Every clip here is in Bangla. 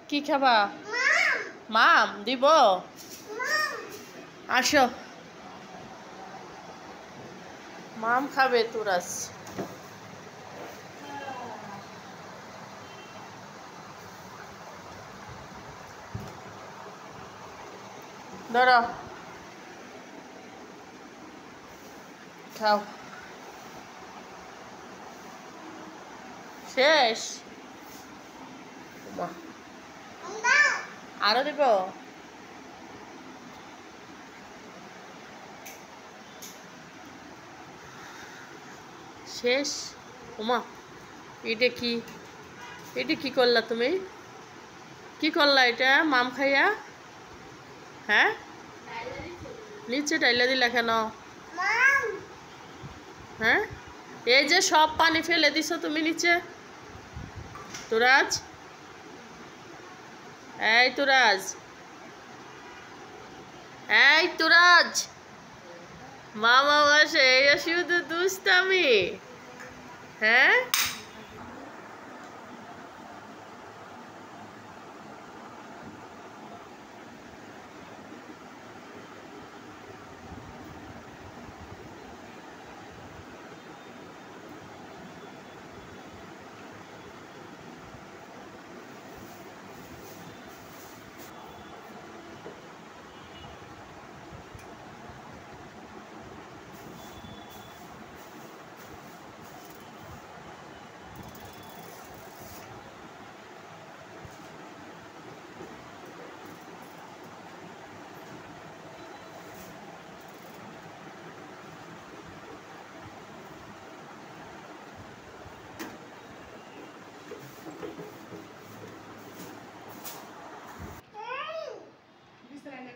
কি খাবা? মাম দিব? আসো, মাম খাবে তুরাজ। ধরো, খাও। শেষ? বাহ, আরো দিব? শেষ? ওমা, এটা কি? এটা কি করলা তুমি? কি করলা এটা মাম খাইয়া? হ্যাঁ, নিচে টাইলা দিলা কেন? হ্যাঁ, এই যে সব পানি ফেলে দিছো তুমি নিচে। তুরাজ, এই তুরাজ, এই তুরাজ, মামা বসে এটা শুধু দুষ্টামি। হ্যাঁ,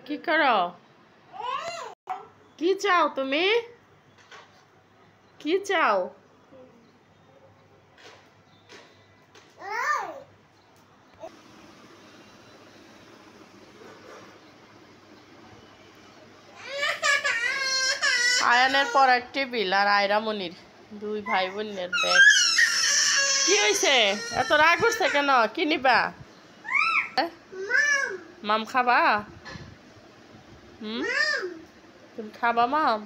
কি করো? কি চাও তুমি? কি চাও? আয়ানের পড়ার টেবিল আর আয়রামনির দুই ভাই বোনের ব্যাগ। কি হয়েছে? এত রাগ করছে কেন? কি নিবা? মাম খাবা? হুম, তুমি খাবা মাম?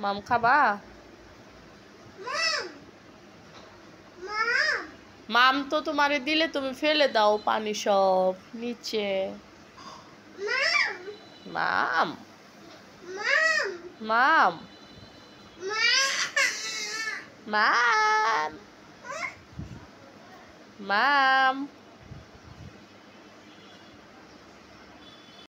মাম খাবা? মাম তো তোমারে দিলে তুমি ফেলে দাও পানি সব নিচে। মাম, মাম, মাম, মাম।